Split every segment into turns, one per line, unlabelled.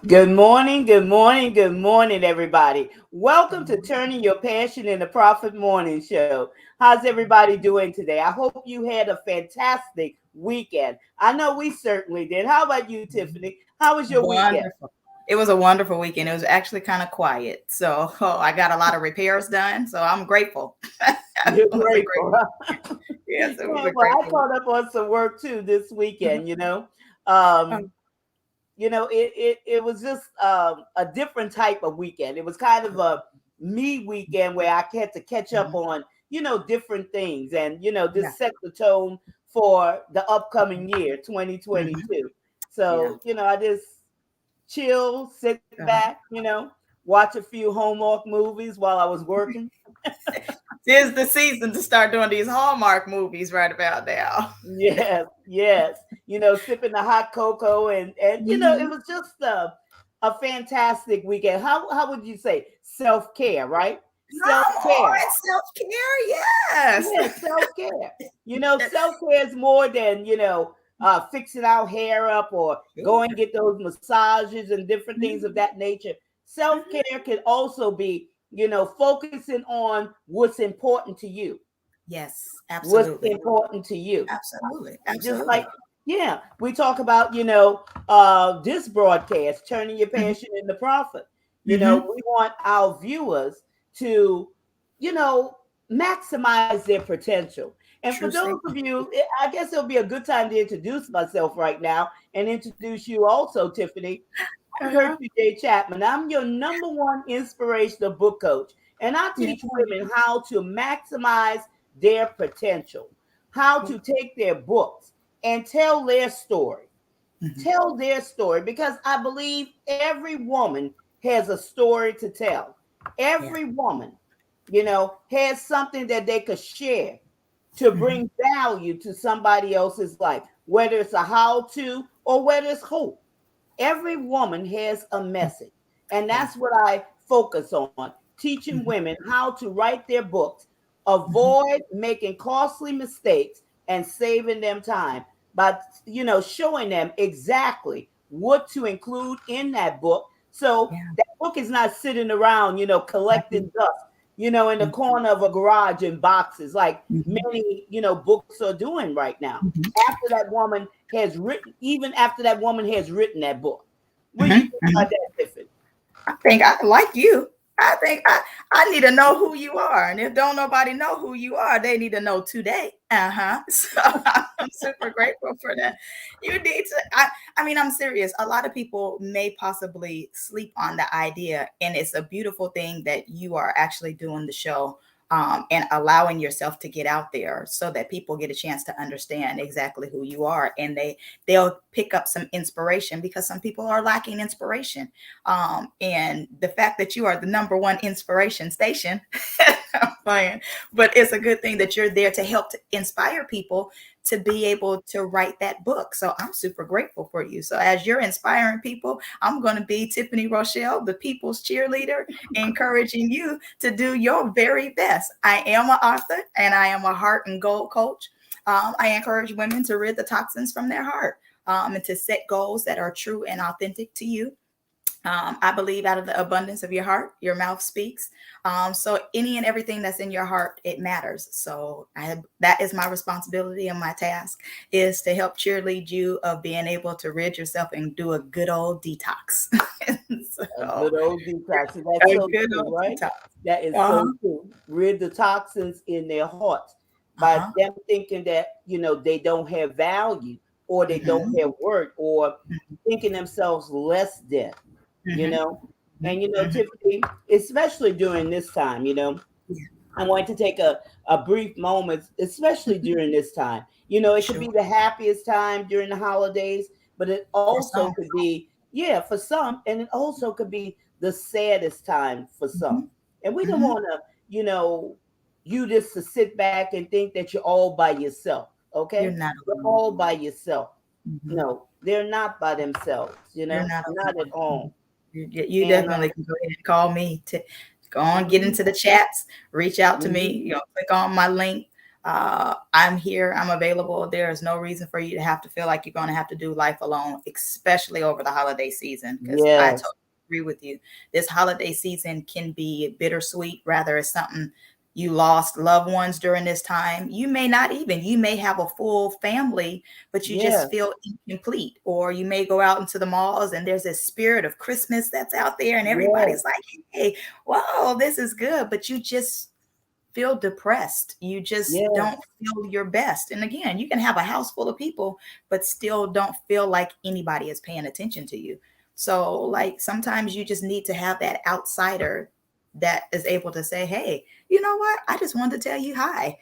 Good morning, good morning, good morning, everybody. Welcome to Turning Your Passion into Profit Morning Show. How's everybody doing today? I hope you had a fantastic weekend. I know we certainly did. How about you, Tiffany? How was your weekend?
Wonderful. It was a wonderful weekend. It was actually kind of quiet. So I got a lot of repairs done. So I'm grateful. It
You're
was a
grateful,
great,
huh?
yes, it was
Yeah,
a
well, I
grateful.
caught up on some work too this
Mhm.
weekend.
Um,
Um, it was just a different type of weekend. It was kind of a me weekend where I had to catch up
mhm.
on different things and
Yeah.
just set the tone for the upcoming year 2022.
Mhm. Yeah.
So I just chill, sit back,
Uh-huh.
watch a few Hallmark movies while I was working.
Tis the season to start doing these Hallmark movies right about now.
Yes, yes. Sipping the hot cocoa and it
Mhm.
was just a fantastic weekend. How would you say self-care, right?
Come
Self-care.
on, self-care. Yes.
Yeah, self-care. Self-care is more than, fixing our hair up or
Sure.
going get those massages and different things of
Mhm.
that nature.
Mhm.
Self-care can also be, focusing on what's important to you.
Yes,
What's
absolutely.
important to you.
Absolutely.
Just like,
Absolutely.
yeah, we talk about this broadcast turning your
Mhm.
passion into profit.
Mhm.
We want our viewers to you know maximize their potential. And for
True
those
statement.
of you, I guess it'll be a good time to introduce myself right now and introduce you also, Tiffany. I'm
Uh-huh.
Gertrude J. Chapman. I'm your number one inspirational book coach, and I
Yeah.
teach women how to maximize their potential, how to take their books and tell their story.
Mhm.
Tell their story because I believe every woman has a story to tell.
Yeah.
Every woman, has something that they could share to
Mhm.
bring value to somebody else's life, whether it's a how to or whether it's hope. Every woman has a message. And
Yeah.
that's what I focus on, teaching
Mhm.
women how to write their books,
Mhm.
avoid making costly mistakes and saving them time by showing them exactly what to include in that book. So
Yeah.
that book is not sitting around,
Mhm.
collecting dust, in the
Mhm.
corner of a garage in boxes like
Mhm.
many, books are doing right now.
Mhm.
After that woman has written, even after that woman has written that book. What do you
Mhm.
think about
Mhm.
that, Tiffany?
I think I like you. I think I need to know who you are. And if don't nobody know who you are, they need to know today. Uh-huh. So I'm super grateful for that. You need to I mean, I'm serious. A lot of people may possibly sleep on the idea, and it's a beautiful thing that you are actually doing the show. And allowing yourself to get out there so that people get a chance to understand exactly who you are, and they'll pick up some inspiration because some people are lacking inspiration, and the fact that you are the number one inspiration station, I'm playing, but it's a good thing that you're there to help to inspire people to be able to write that book. So I'm super grateful for you. So as you're inspiring people, I'm going to be Tiffany Rochelle, the people's cheerleader, encouraging you to do your very best. I am an author and I am a heart and goal coach. I encourage women to rid the toxins from their heart, and to set goals that are true and authentic to you. I believe out of the abundance of your heart, your mouth speaks. So any and everything that's in your heart, it matters. So that is my responsibility and my task is to help cheerlead you of being able to rid yourself and do a good old detox.
A
So
good old detox. And that's
a
so
good
true,
old
right?
detox.
That is
Uh
so
huh.
true. Rid the toxins in their hearts
Uh
by
huh.
them thinking that, they don't have value or they don't
Mm-hmm.
have worth or thinking themselves less than, you
Mm-hmm.
know. And,
Mm-hmm.
Tiffany, especially during this time,
Yeah.
I want to take a brief moment, especially
Mhm.
during this time. It could
Sure.
be the happiest time during the holidays, but it
For
also
some.
could be, yeah, for some, and it also could be the saddest time for some.
Mm-hmm.
And we don't
Mm-hmm.
want to, you just to sit back and think that you're all by yourself,
You're
okay?
not
You're
alone.
all by yourself.
Mm-hmm.
No, they're not by themselves,
You're not
not at
alone.
all.
You
And
definitely can go ahead and call me to go on, get
mhm,
into the chats, reach out to me,
mhm,
click on my link. I'm here. I'm available. There is no reason for you to have to feel like you're going to have to do life alone, especially over the holiday season. Because I
Yes.
totally agree with you. This holiday season can be bittersweet. Rather, it's something you lost loved ones during this time. You may not even, you may have a full family, but you
Yeah.
just feel incomplete. Or you may go out into the malls and there's this spirit of Christmas that's out there, and
Yes.
everybody's like, hey, whoa, this is good. But you just feel depressed. You just don't
Yes.
feel your best. And again, you can have a house full of people, but still don't feel like anybody is paying attention to you. So, like, sometimes you just need to have that outsider that is able to say, hey, you know what? I just wanted to tell you hi,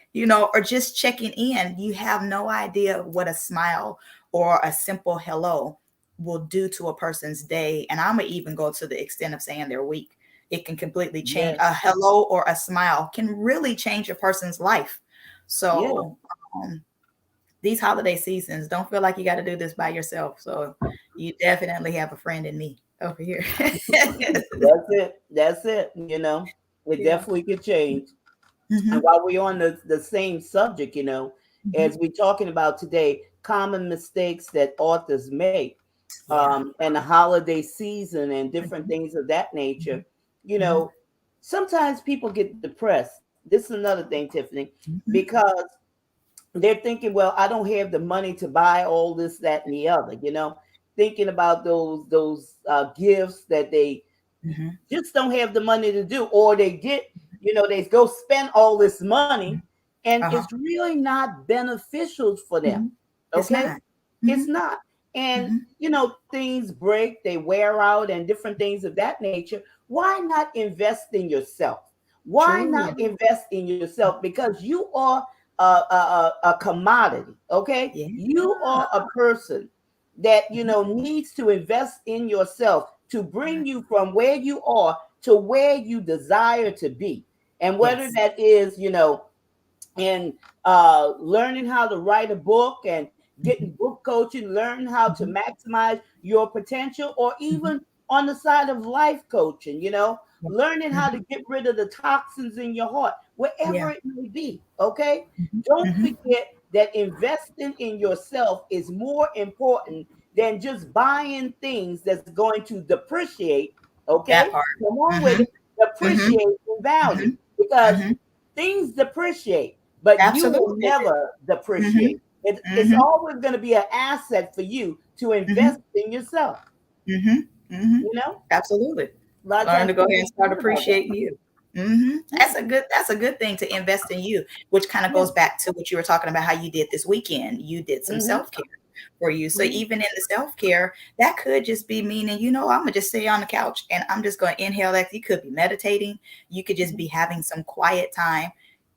or just checking in. You have no idea what a smile or a simple hello will do to a person's day. And I'm going to even go to the extent of saying their week. It can completely change.
Yes.
A hello or a smile can really change a person's life.
Yeah.
So um, these holiday seasons, don't feel like you got to do this by yourself. So you definitely have a friend in me over here.
That's it. That's it. It
Yeah.
definitely could change. And
Hmm.
while we're on the same subject,
Hmm.
as we're talking about today, common mistakes that authors make,
Yeah.
and the holiday season and different things of that nature, you
Hmm.
know, sometimes people get depressed. This is another thing, Tiffany,
Hmm.
because they're thinking, well, I don't have the money to buy all this, that, and the other, thinking about those gifts that they
Hmm.
just don't have the money to do, or they get, they go spend all this money, and it's
Uh-huh.
really not beneficial for them.
Hmm. It's
Okay,
not.
it's
Hmm.
not. And
Hmm.
things break, they wear out, and different things of that nature. Why not invest in yourself? Why
True.
not invest in yourself? Because you are a commodity. Okay,
Yeah.
you are a person that needs to invest in yourself to bring you from where you are to where you desire to be. And whether
Yes.
that is, and learning how to write a book and getting
Hmm.
book coaching, learn how to
Hmm.
maximize your potential, or
Hmm.
even on the side of life coaching,
Yeah.
learning how
Hmm.
to get rid of the toxins in your heart, wherever
Yeah.
it may be. Okay.
Hmm.
Don't
Hmm.
forget that investing in yourself is more important than just buying things that's going to depreciate.
That
Okay.
part.
Come on with
Hmm.
it.
Hmm.
Depreciate in value,
Hmm.
because
Hmm.
things depreciate, but you will
Absolutely.
never
Mhm,
depreciate. It's
mhm,
always going to be an asset for you to invest
mhm,
in yourself.
mhm, mhm.
You know,
Absolutely.
a lot of
Learn
times
to go ahead
people
and start
forget about that.
appreciating you. Mhm.
Yeah,
That's a good thing to invest in you, which kind of
yeah.
goes back to what you were talking about how you did this weekend. You did some
Mm-hmm,
self-care for you. So
mm-hmm,
even in the self-care, that could just be meaning, I'm gonna just sit on the couch and I'm just gonna inhale that. You could be meditating, you could just be having some quiet time.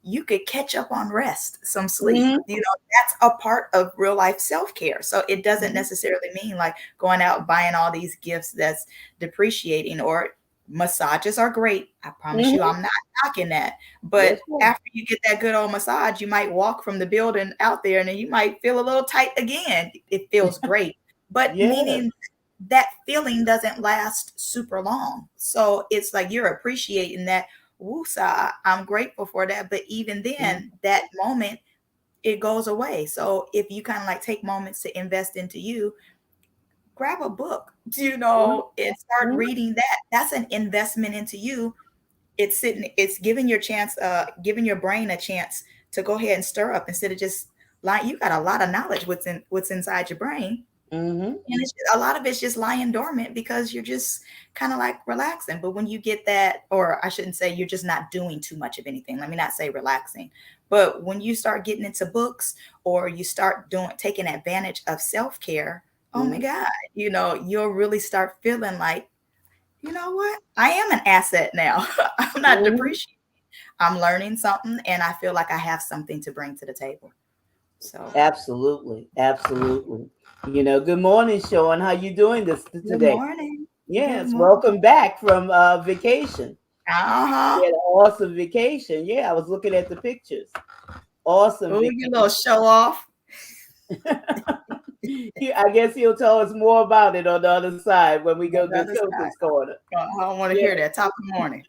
You could catch up on rest, some sleep.
mm-hmm,
That's a part of real life self-care. So it doesn't
mm-hmm.
necessarily mean like going out buying all these gifts that's depreciating. Or massages are great. I promise you,
Mm-hmm.
I'm not knocking that. But
That's right.
after you get that good old massage, you might walk from the building out there and then you might feel a little tight again. It feels great. But
Yes.
meaning that feeling doesn't last super long. So it's like you're appreciating that woosah. I'm grateful for that. But even
Mm-hmm,
then, that moment, it goes away. So if you kind of like take moments to invest into you, grab a book, and start
mm-hmm,
reading that. That's an investment into you. It's giving your brain a chance to go ahead and stir up instead of just lying. You got a lot of knowledge what's inside your brain.
mm-hmm,
And a lot of it's just lying dormant because you're just kind of like relaxing. But when you get that, or I shouldn't say you're just not doing too much of anything. Let me not say relaxing. But when you start getting into books or you start taking advantage of self-care, oh my
mm-hmm,
God, you'll really start feeling like, you know what? I am an asset now. I'm not
mm-hmm.
depreciating. I'm learning something and I feel like I have something to bring to the table. So
Absolutely, absolutely. Good morning, Sean. How you doing this
good
today?
morning. Good
Yes,
morning.
welcome back from vacation.
Uh-huh.
We had an awesome vacation. Yeah, I was looking at the pictures. Awesome
Oh,
vacation.
you little show off.
I guess he'll tell us more about it on the other side when we go
On the
to
other
Children's
side.
Corner.
I don't want to
Yeah.
hear that top of the morning.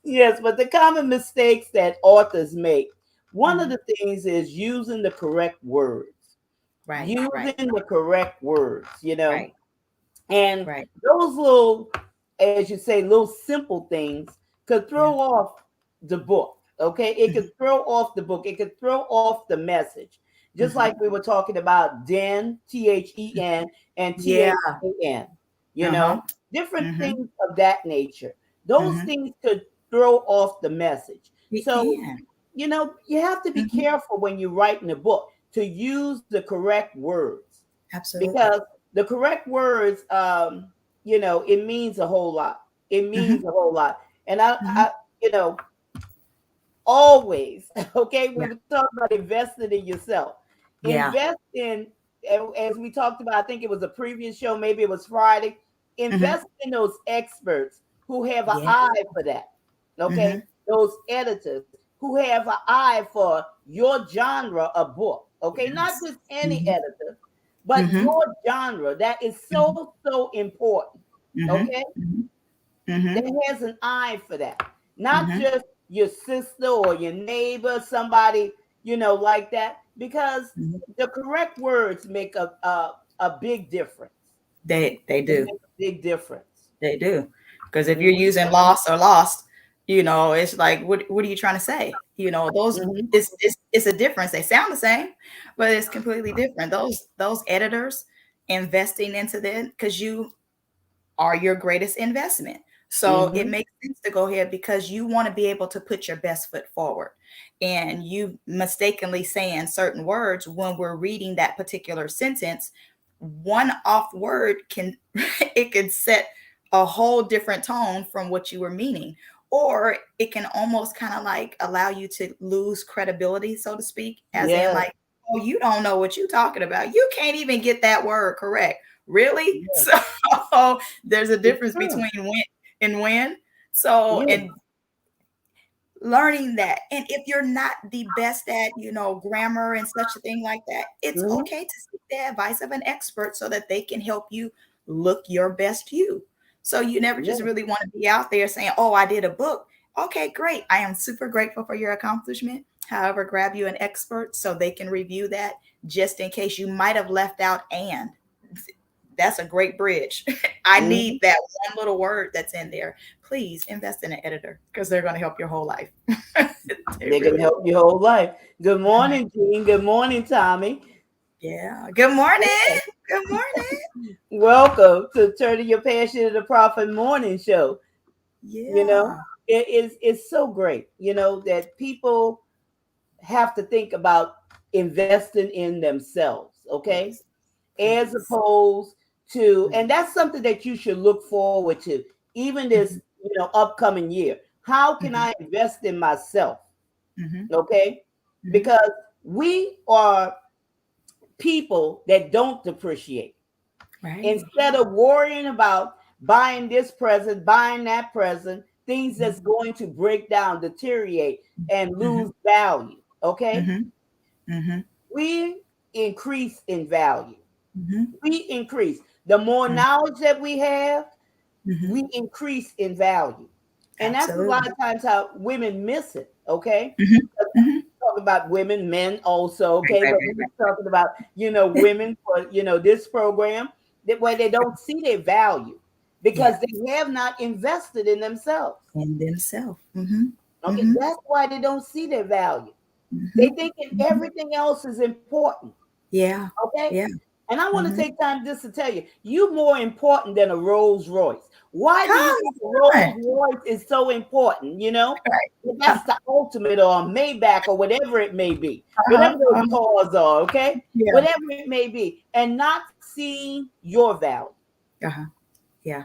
Yes, but the common mistakes that authors make. One of
Mhm.
the things is using the correct words.
Right, right,
Using the correct words,
right,
and
right.
those little, as you say, little simple things could
Yeah.
throw off the book. Okay. It
Mhm,
could throw off the book. It could throw off the message. Just
mhm.
like we were talking about den, THEN, and
Yeah.
THAN, you
Uh-huh.
know, different
Mhm,
things of that nature. Those
mhm.
things could throw off the message.
It
So,
can.
you have to be
Mhm.
careful when you're writing a book to use the correct words,
Absolutely.
because the correct words, it means a whole lot. It
Mhm,
means a whole lot. And
mhm.
you know, always, okay, we
Yeah.
were talking about investing in yourself.
Yeah.
Invest in, as we talked about, I think it was a previous show, maybe it was Friday.
Mhm.
Invest in those experts who have an
Yeah.
eye for that. Okay.
Mhm.
Those editors who have an eye for your genre of book. Okay. Not
Yes.
just any
Mhm.
editor, but
Mhm.
your genre. That is
Mhm.
so important.
Mhm.
Okay,
Mhm.
that
Mhm.
has an eye for that. Not
Mhm.
just your sister or your neighbor, somebody, like that, because
Mhm.
the correct words make a big difference.
They
They
do.
make a big difference.
They do. Because if you're
Hmm.
using lost or lost, it's like what are you trying to say? Those
Hmm.
it's a difference. They sound the same, but it's completely different. Those editors investing into them because you are your greatest investment. So it
Hmm.
makes sense to go ahead because you want to be able to put your best foot forward. And you mistakenly saying certain words when we're reading that particular sentence, one off word can it can set a whole different tone from what you were meaning. Or it can almost kind of like allow you to lose credibility, so to speak, as in
Yes,
like, oh, you don't know what you're talking about. You can't even get that word correct. Really?
yes,
So there's a
it's
difference
true.
between when and when. So,
Yeah.
and learning that. And if you're not the best at, grammar and such a thing like that, it's
Hmm.
okay to seek the advice of an expert so that they can help you look your best you. So you never just
Yeah.
really want to be out there saying, oh, I did a book. Okay, great. I am super grateful for your accomplishment. However, grab you an expert so they can review that just in case you might have left out and that's a great bridge. I
Hmm.
need that one little word that's in there. Please invest in an editor because they're going to help your whole life. They
They can
really
help
will.
your whole life. Good morning, Jean. Good morning, Tommy.
Yeah. Good morning. Good morning.
Welcome to Turning Your Passion into Profit Morning Show. You know,
Yeah.
it's so great, that people have to think about investing in themselves, okay?
Yes.
As
Please.
opposed to,
Mhm.
and that's something that you should look forward to, even this,
Mhm.
upcoming year. How can
Mhm.
I invest in myself?
Mhm.
Okay?
Mhm.
Because we are people that don't depreciate.
Right.
Instead of worrying about buying this present, buying that present, things
Mhm.
that's going to break down, deteriorate, and
Mhm.
lose value. Okay?
Mhm. Mhm.
We increase in value.
Mhm.
We increase. The more
Mhm.
knowledge that we have,
Mhm.
we increase in value. And that's a lot
Absolutely.
of times how women miss it. Okay?
Mhm. Mhm.
Talk about women, men also,
Right,
okay,
right,
but
right,
we're just talking about
right.
women for this program, that where they don't see their value because
Yeah.
they have not invested in themselves.
And themselves. Mhm.
Okay,
Mhm.
that's why they don't see their value. They
Mhm.
think that
Mhm.
everything else is important.
Yeah.
Okay,
Yeah.
and I want to
Mhm.
take time just to tell you, you're more important than a Rolls Royce. Why do you
Come
think a Rolls
on.
Royce is so important?
Right.
Well,
Uh,
that's the ultimate, or Maybach, or whatever it may be, whatever
uh-huh.
those cars are, okay?
Yeah.
Whatever it may be, and not seeing your value.
Uh-huh. Yeah.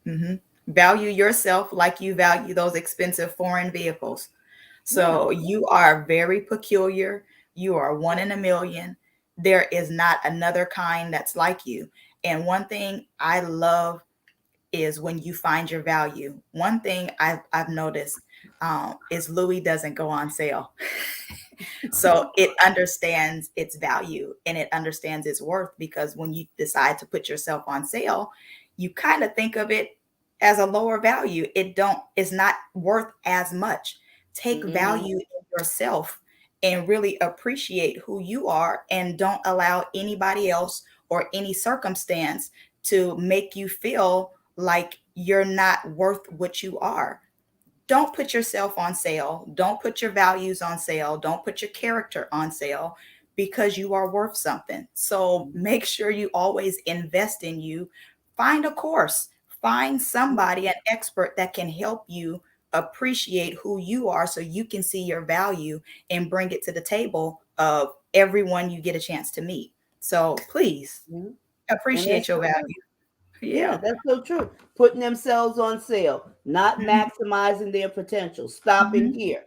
Mhm. Value yourself like you value those expensive foreign vehicles.
Yeah.
So you are very peculiar. You are one in a million. There is not another kind that's like you. And one thing I love is when you find your value. One thing I've noticed is Louis doesn't go on sale. So it understands its value and it understands its worth because when you decide to put yourself on sale, you kind of think of it as a lower value. It's not worth as much. Take
Hmm.
value in yourself and really appreciate who you are, and don't allow anybody else or any circumstance to make you feel like you're not worth what you are. Don't put yourself on sale. Don't put your values on sale. Don't put your character on sale, because you are worth something. So make sure you always invest in you. Find a course, find somebody, an expert that can help you appreciate who you are, so you can see your value and bring it to the table of everyone you get a chance to meet. So please
Mhm. And
appreciate
that's
your
so true.
value.
Yeah,
Yeah.
that's so true. Putting themselves on sale, not
Hmm.
maximizing their potential, stopping
Hmm.
here,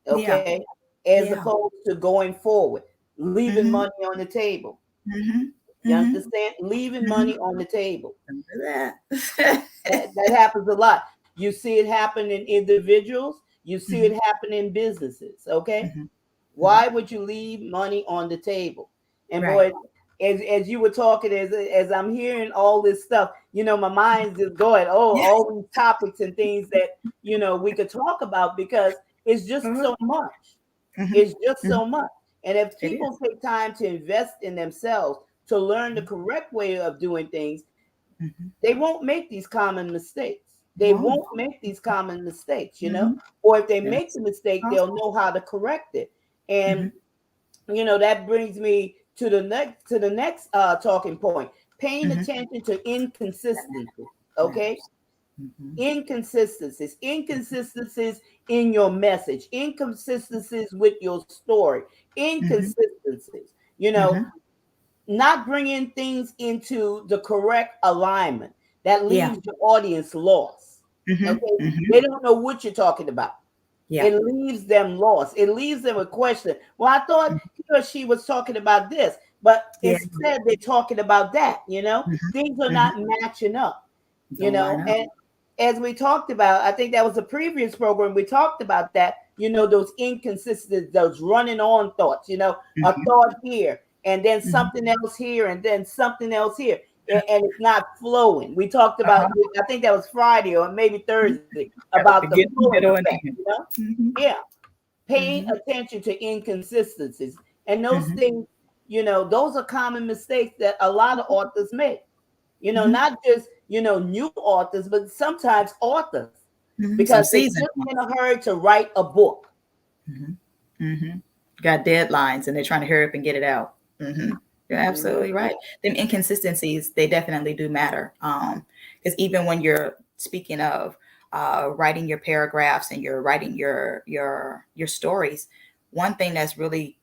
Yeah.
okay, as
Yeah.
opposed to going forward, leaving
Hmm.
money on the table.
Hmm.
You
Hmm.
understand? Leaving
Hmm.
money on the table.
Remember that.
That happens a lot. You see it happen in individuals, you see
Hmm.
it happen in businesses, okay?
Hmm. Hmm.
Why would you leave money on the table? And
Right.
boy, as you were talking, as I'm hearing all this stuff, my mind's just going, oh,
Yeah.
all these topics and things that we could talk about, because it's just
Uh-huh.
so much.
Hmm.
It's just
Hmm.
so much. And if
It
people
is.
take time to invest in themselves, to learn the
Mhm.
correct way of doing things,
Mhm.
they won't make these common mistakes.
You
They
won't.
won't make these common mistakes.
Hmm.
Or if they make
That's
the mistake, they'll
awesome.
know how to correct it. And
Hmm.
that brings me to the next talking point: paying
Hmm.
attention to
That
inconsistency. Okay,
matters. Hmm.
inconsistencies in your message, inconsistencies with your story,
Hmm.
inconsistencies.
Hmm.
Not bringing things into the correct alignment that
Yeah.
leaves the audience lost.
Hmm.
Okay,
Hmm.
they don't know what you're talking about.
Yeah.
It leaves them lost. It leaves them a question. Well, I thought he or she was talking about this, but
Yeah.
instead they're talking about that.
Hmm.
Things are
Hmm.
not matching up.
Don't line up.
And as we talked about, I think that was a previous program. We talked about that. Those inconsistent, those running on thoughts. A
Hmm.
thought here, and then
Hmm.
something else here, and then something else here, and it's not flowing. We talked about.
Uh-huh.
I think that was Friday or maybe
Mhm.
Thursday
Got the
about the
beginning,
flowing
middle, and
effect.
end. Hmm.
Yeah, paying
Hmm.
attention to inconsistencies, and those
Hmm.
things. Those are common mistakes that a lot of authors make.
Hmm.
Not just new authors, but sometimes authors,
Hmm.
because
Some
they
seasoned
just in
ones.
a hurry to write a book.
Hmm. Hmm. Got deadlines and they're trying to hurry up and get it out. Hmm. You're
Hmm.
absolutely right. Them inconsistencies, they definitely do matter. Because even when you're speaking of writing your paragraphs and you're writing your stories, one thing that's really,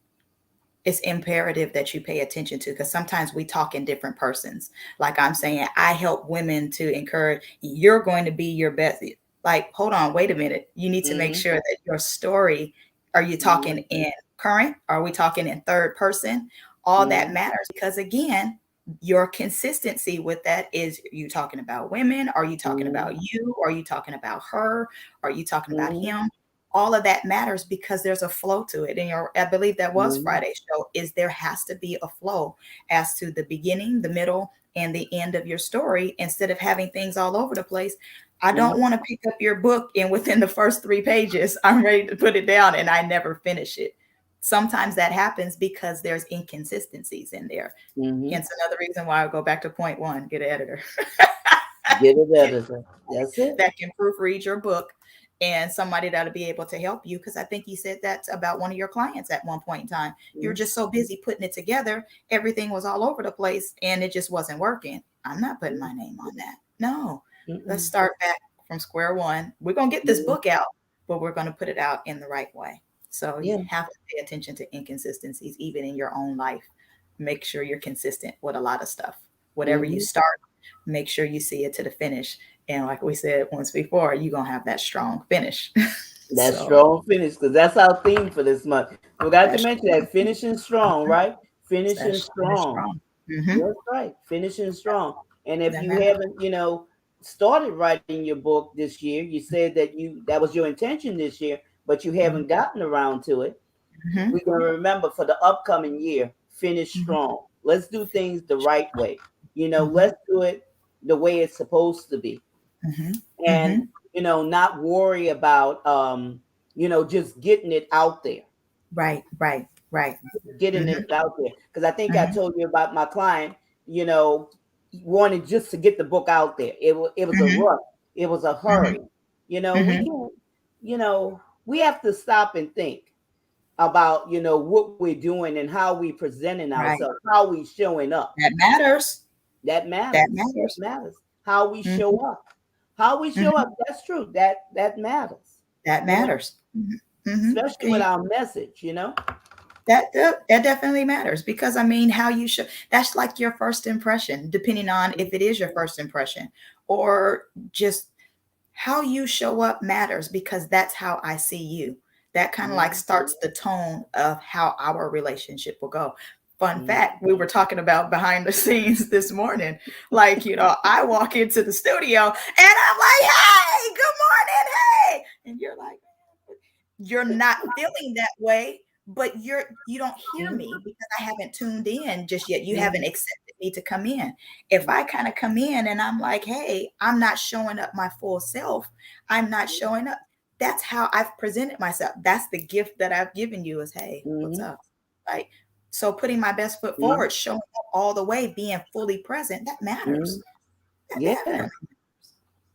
it's imperative that you pay attention to, because sometimes we talk in different persons. Like I'm saying, I help women to encourage, you're going to be your best. Like, hold on, wait a minute. You need to make
Hmm.
sure that your story, are you talking
Hmm.
in current? Are we talking in third person? All that
Hmm.
matters, because again, your consistency with that is, you talking about women? Are you talking about
Hmm.
you? Are you talking about her? Are you talking about
Hmm.
him? All of that matters, because there's a flow to it. And I believe that was
Hmm.
Friday's show, is there has to be a flow as to the beginning, the middle, and the end of your story, instead of having things all over the place. I don't
Hmm.
want to pick up your book and within the first 3 pages, I'm ready to put it down and I never finish it. Sometimes that happens because there's inconsistencies in there.
Hmm.
Hence another reason why I go back to point one, get an editor.
Get it
Get
editor. That's it.
that can proofread your book, and somebody that'll be able to help you. Because I think you said that about one of your clients at one point in time. You're
Hmm.
just so busy putting it together, everything was all over the place and it just wasn't working. I'm not putting my name on that. No, let's
Hmm.
start back from square one. We're going to get this
Hmm.
book out, but we're going to put it out in the right way. So you
Yeah.
have to pay attention to inconsistencies, even in your own life. Make sure you're consistent with a lot of stuff. Whatever you
Hmm.
start, make sure you see it to the finish. And like we said once before, you're gonna have that strong finish.
That
So
strong finish, because that's our theme for this month. Forgot to
that's
mention that finishing strong, right?
that
Finishing
finish
strong.
strong. Mm-hmm.
That's right. Finishing strong. And if
That
you
matters.
haven't, started writing your book this year, you said that was your intention this year, but you
Mm-hmm.
haven't gotten around to it.
Mm-hmm.
We're gonna remember for the upcoming year, finish
Mm-hmm.
strong. Let's do things the right way.
Mm-hmm.
Let's do it the way it's supposed to be.
Mm-hmm.
And
Mm-hmm.
not worry about just getting it out there.
Right, right, right.
getting
Mm-hmm,
it out there. Because I think I
mm-hmm,
told you about my client, you know, wanted just to get the book out there. It was a
mm-hmm,
rush. It was a
mm-hmm,
hurry. We
mm-hmm.
can't, we have to stop and think about, what we're doing and how we presenting
Right.
ourselves, how we showing up.
That matters.
That
That
matters. That
matters.
matters. How we show
Mm-hmm,
up. How we show
mm-hmm.
up. That's true. That matters.
That
You know,
matters. Mm-hmm, mm-hmm.
especially with our message.
That definitely matters because I mean, how you show that's like your first impression, depending on if it is your first impression or just how you show up matters because that's how I see you. That kind of like
Mhm,
starts the tone of how our relationship will go. Fun
mhm,
fact, we were talking about behind the scenes this morning. Like, I walk into the studio and I'm like, hey, good morning, hey. And you're like, you're not feeling that way, but you don't hear
mhm,
me because I haven't tuned in just yet. You haven't
mhm,
accepted me to come in. If I kind of come in and I'm like, hey, I'm not showing up my full self, I'm not showing up. That's how I've presented myself. That's the gift that I've given you is, hey, what's
mhm,
up? Like, so putting my best foot
mhm,
forward, showing up all the way, being fully present, that matters.
mhm.
That
Yeah.
definitely,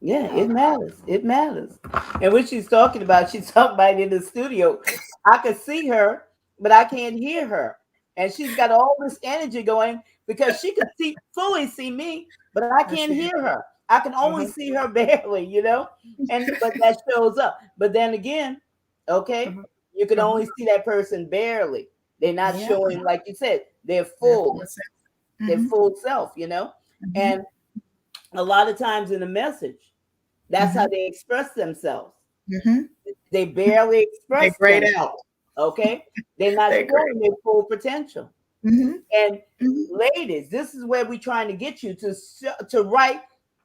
Yeah,
yeah.
it matters. It matters. And what she's talking about, she's talking about in the studio. I can see her, but I can't hear her. And she's got all this energy going because she could fully see me, but I
I
can't
see
hear
it.
her. I can only
Uh-huh.
see her barely. And but that shows up. But then again, okay,
Uh-huh.
you can
Uh-huh.
only see that person barely. They're not
Yeah,
showing, like you said, their
that
full,
full sense.
their
Mhm.
full self.
Mhm.
And a lot of times in the message, that's how
Mhm.
they express themselves.
Mhm.
They barely
They
express
grayed out.
themselves. Okay, they're not
They gray.
showing their full potential.
Mhm.
And
Mhm.
ladies, this is where we're trying to get you to write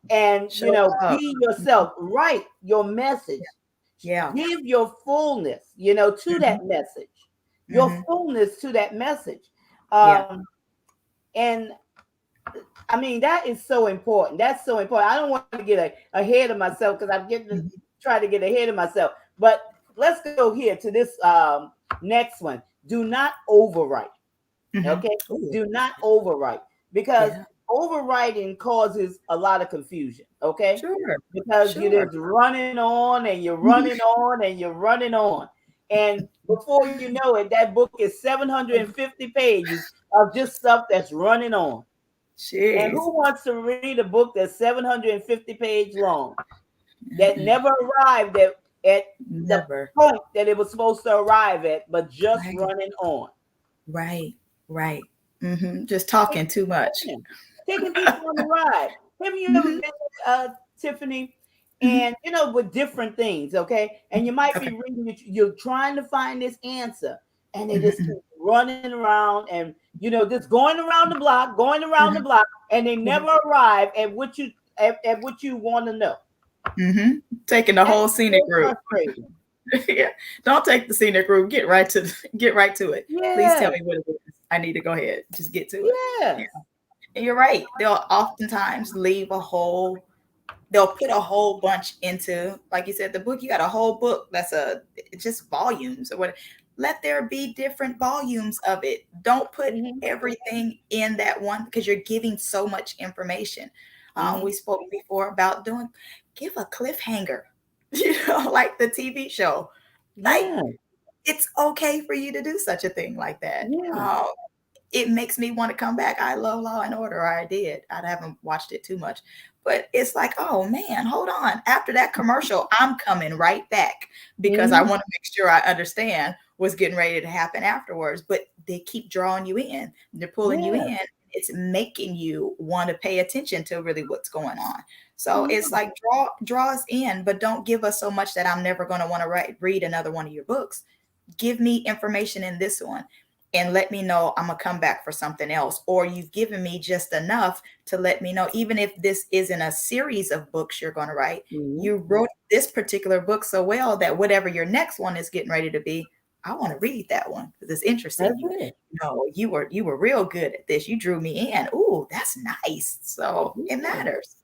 and
Show up.
be yourself. Write your message.
Yeah.
Give your fullness, to
Mhm.
that message. Your
Mhm.
fullness to that message.
Yeah.
And I mean, that is so important. That's so important. I don't want to get ahead of myself because I'm getting
Mhm.
try to get ahead of myself. But let's go here to this next one. Do not overwrite.
Mhm.
Okay,
Ooh.
do not overwrite because
Yeah.
overwriting causes a lot of confusion. Okay,
Sure.
because you're
Sure.
just running on and you're
Mhm.
running on and you're running on, and before you know it, that book is 750 pages of just stuff that's running on. And
Jeez.
who wants to read a book that's 750 page long that
Mm-mm.
never arrived at the
Never.
point that it was supposed to arrive at, but just
Right.
running on?
Right. Right. Mhm. Just talking too much.
Yeah. Taking people on the ride. Have you ever
Mhm.
been, Tiffany?
Mhm.
And with different things, okay? And you might
Okay.
be reading, you're trying to find this answer, and they
Mhm.
just
Mhm.
keep running around and just going around the block,
Mhm.
and they
Mhm.
never arrive at what you want to know.
Mhm. Taking the
That
whole
is
scenic
so
route.
frustrating.
Yeah. Don't take the scenic route. Get right to it. Please tell
Yes,
me what it is. I need to go ahead. Just get to it. Yeah.
yes.
And you're right. They'll oftentimes leave a whole they'll put a whole bunch into, like you said, the book. You got a whole book that's it's just volumes or what. Let there be different volumes of it. Don't put
Hmm.
everything in that one because you're giving so much information. We
Hmm.
spoke before about give a cliffhanger, like the TV show. Like,
Yeah,
it's okay for you to do such a thing like that.
yeah.
It makes me want to come back. I love Law and Order. I did. I haven't watched it too much, but it's like, oh man, hold on. After that commercial, I'm coming right back because I
Hmm.
want to make sure I understand what's getting ready to happen afterwards. But they keep drawing you in. They're pulling you
Yeah.
in. It's making you want to pay attention to really what's going on. So it's
Yeah.
like draw us in, but don't give us so much that I'm never going to want to read another one of your books. Give me information in this one and let me know I'm gonna come back for something else. Or you've given me just enough to let me know, even if this isn't a series of books you're gonna write,
Hmm.
you wrote this particular book so well that whatever your next one is getting ready to be, I want to read that one because it's interesting.
That's it.
You were real good at this. You drew me in. Ooh, that's nice. So it
Yeah.
matters.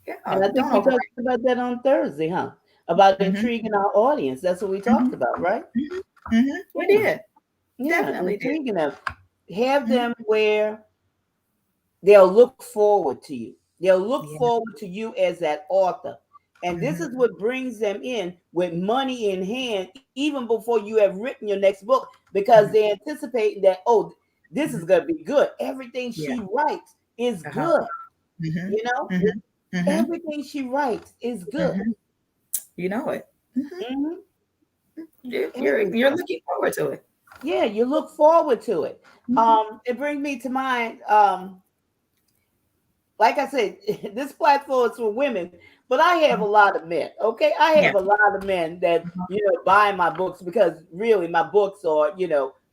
Yeah,
And I think
don't
we talked
overwrite.
about that on Thursday, huh? About
Mm-hmm,
intriguing our audience. That's what we
mm-hmm,
talked about, right?
mm-hmm, mm-hmm. We
Yeah.
did.
Yeah,
Definitely did.
intriguing them. Have
Mhm.
them where they'll look forward to you. They'll look
Yeah.
forward to you as that author. And this
Mhm.
is what brings them in with money in hand, even before you have written your next book, because
Mhm.
they're anticipating that, oh, this is
Mhm.
going to be good. Everything
Yeah.
she writes is
Uh-huh.
good.
Mhm.
You know,
Mhm. Mhm.
everything she writes is good.
Mhm. You know it. Mhm.
Hmm.
You're looking forward to it.
Yeah, you look forward to it.
Mhm.
It brings me to mind, like I said, this platform is for women, but I have a
Mhm.
lot of men. Okay, I have
Yeah.
a lot of men that
Uh-huh.
buy my books, because really my books are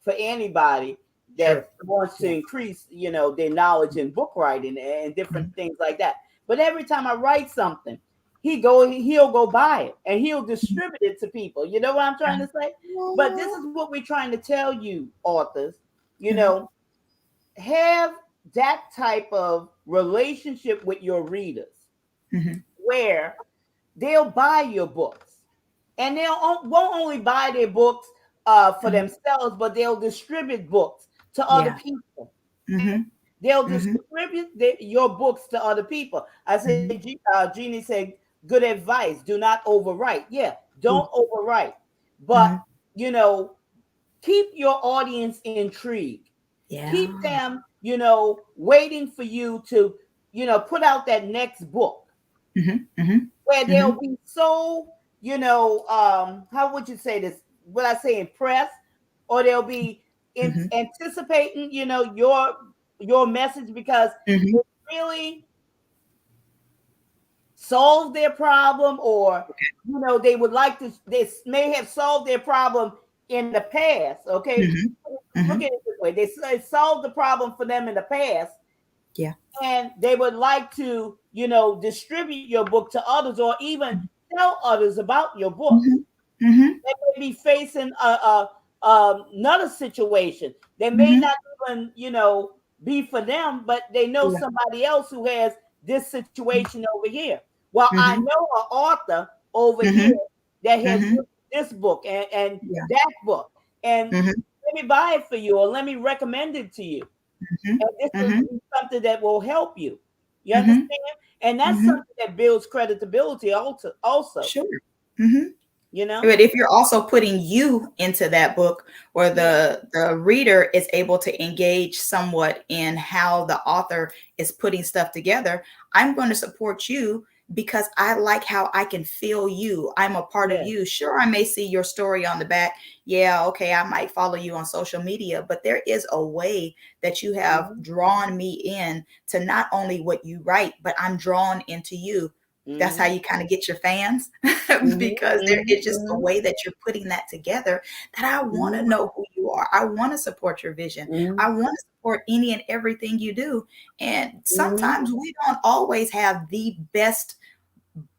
for anybody
True.
that wants to
Yeah.
increase their knowledge in book writing and different
Mhm.
things like that. But every time I write something, he'll go buy it and he'll
Mhm.
distribute it to people. You know what I'm trying to say? But this is what we're trying to tell you, authors. You
Mhm.
know, have that type of relationship with your readers
Mhm.
where they'll buy your books, and won't only buy their books for
Mhm.
themselves, but they'll distribute books to other
Yeah.
people.
Mhm.
They'll
Mhm.
distribute your books to other people. I said,
Mhm.
Jeannie said, good advice. Do not overwrite. Yeah,
Ooh.
don't overwrite. But,
Mhm.
you know, keep your audience intrigued. Keep
Yeah.
them, waiting for you to, put out that next book
Mhm. Mhm.
where they'll
Mhm.
be so, how would you say this? Would I say impressed? Or they'll be
Mhm.
anticipating, your message, because
Mhm.
it really solve their problem, or they would like to, they may have solved their problem in the past. Okay,
Mhm.
look at
Mhm.
it this way: they solved the problem for them in the past,
Yeah.
and they would like to distribute your book to others, or even
Mhm.
tell others about your book.
Mhm. Mhm.
They may be facing another situation. They may
Mhm.
not even, be for them, but they know
Yeah.
somebody else who has this situation over here. Well, I
Mhm.
know an author over here
Mhm.
that has
Mhm.
written this book and
Yeah.
that book, and
Mhm.
let me buy it for you, or let me recommend it to you.
Mhm.
And this will
Mhm.
be something that will help you. You
Mhm.
understand? And that's
Mhm.
something that builds credibility also,
Sure. Mhm.
you know?
But if you're also putting you into that book, or
Yeah.
the reader is able to engage somewhat in how the author is putting stuff together, I'm going to support you because I like how I can feel you. I'm a part of
Yeah.
you. Sure, I may see your story on the back. Yeah, okay, I might follow you on social media, but there is a way that you have
Mhm.
drawn me in to not only what you write, but I'm drawn into you. That's how
Mhm.
you kind of get your fans
Mhm.
because there
Mhm.
is just a
Mhm.
way that you're putting that together that I want to
Mhm.
know who you are. I want to support your vision. I
Mhm.
want to support any and everything you do. And
Mhm.
sometimes we don't always have the best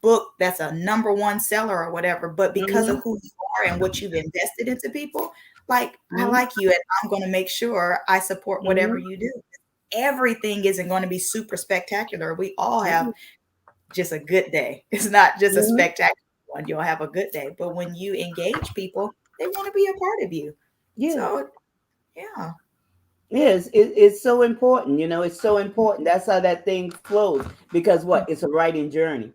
book that's a number one seller or whatever, but because of
Mhm.
who you are and what you've invested into people, like I
Mhm.
like you and I'm going to make sure I support whatever
Mhm.
you do. Everything isn't going to be super spectacular. We all have
Mhm.
just a good day. It's not just a
Mhm.
spectacular one. You'll have a good day. But when you engage people, they want to be a part of you.
Yeah.
So yeah,
Yes, it's so important. It's so important. That's how that thing flows. Because what? It's a writing journey.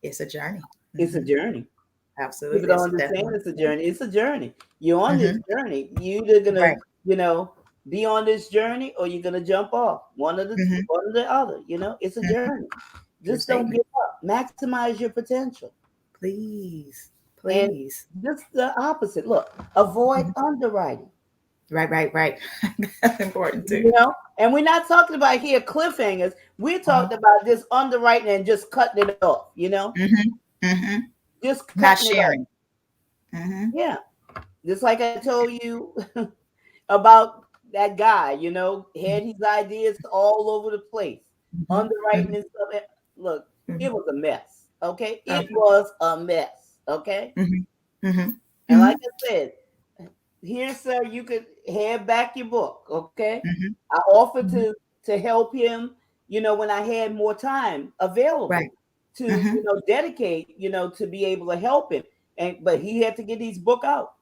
it's a journey.
It's a
Hmm.
journey. People
Absolutely.
don't
It's
understand
definitely
it's a journey. It's a journey. You're on this
hmm
journey. You're either gonna,
right.
be on this journey, or you're gonna jump off.
Hmm.
One or the other. It's a
Hmm.
journey.
True
Just don't
statement.
give up. Maximize your potential.
Please.
And
Please.
just the opposite. Look, avoid
Mhm.
underwriting.
Right, right, right. That's important too.
And we're not talking about here cliffhangers. We're
Uh-huh.
talking about just underwriting and just cutting it off.
Hmm. Hmm.
Just
Not
cutting it off.
sharing. Hmm.
Yeah. Just like I told you about that guy, had his ideas all over the place,
Hmm.
underwriting
Hmm.
and stuff. Look, it
Hmm.
was a mess. Okay. It
Okay.
was a mess. Okay.
Hmm. Hmm.
And like
Hmm.
I said, here, sir, you could have back your book. Okay.
Hmm.
I offered
Hmm.
to help him, when I had more time
Right.
available to,
Hmm.
dedicate, to be able to help him. But he had to get his book out.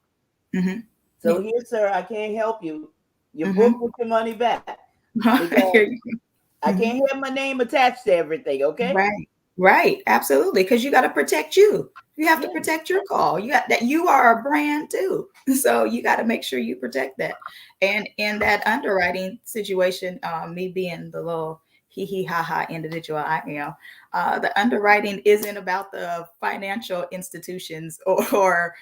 Hmm.
So here, sir, I can't help you. Your book
Mm-hmm.
with your money back
I
because
hear you.
I
Mhm.
can't have my name attached to everything. Okay?
Right. Right. Absolutely. Because you got to protect you. You have to
Yeah.
protect your call. You got that you are a brand too. So you got to make sure you protect that. And in that underwriting situation, me being the little hee hee ha ha individual I am, the underwriting isn't about the financial institutions or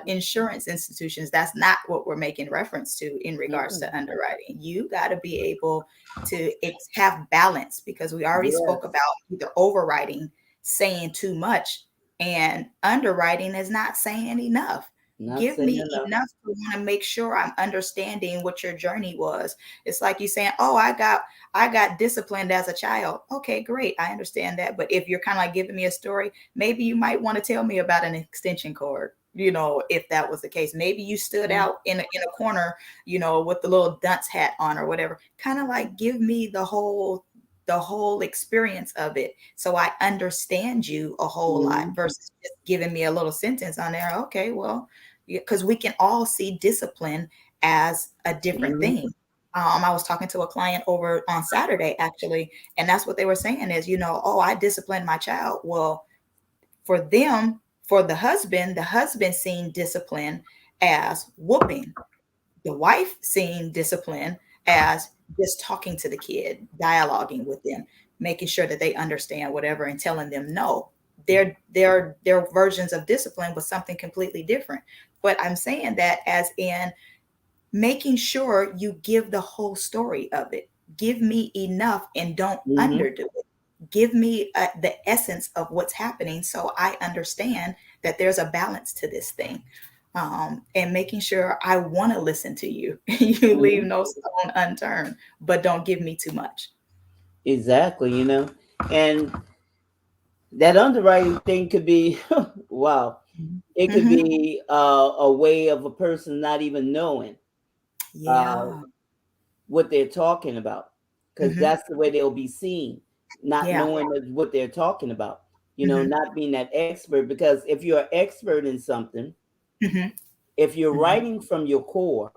insurance institutions. That's not what we're making reference to in regards
Mm-mm.
to underwriting. You got to be able to have balance because we already spoke
Yes.
about either overwriting, saying too much, and underwriting is not saying enough.
Not
Give
saying
me
enough.
enough to want to make sure I'm understanding what your journey was. It's like you saying, "Oh, I got disciplined as a child." Okay, great. I understand that. But if you're kind of like giving me a story, maybe you might want to tell me about an extension cord. If that was the case, maybe you stood
Mm-hmm.
out in a corner, with the little dunce hat on or whatever. Kind of like give me the whole experience of it so I understand you a whole lot
Mm-hmm.
versus just giving me a little sentence on there. Okay, well, because we can all see discipline as a different
Mm-hmm.
thing. I was talking to a client over on Saturday actually, and that's what they were saying is, oh, I disciplined my child. Well, for them, for the husband seeing discipline as whooping, the wife seeing discipline as just talking to the kid, dialoguing with them, making sure that they understand whatever and telling them no. Their versions of discipline was something completely different. But I'm saying that as in making sure you give the whole story of it. Give me enough and don't
Mm-hmm.
underdo it. Give me the essence of what's happening so I understand that there's a balance to this thing. And making sure I want to listen to you. You leave
Mm-hmm.
no stone unturned, but don't give me too much.
Exactly. And that underwriting thing could be wow. It could
Mm-hmm.
be a way of a person not even knowing uh,
Yeah.
what they're talking about, because
Mm-hmm.
that's the way they'll be seen, not
Yeah.
knowing what they're talking about.
Mm-hmm.
Not being that expert. Because if you're an expert in something,
Mm-hmm.
if you're
Mm-hmm.
writing from your core,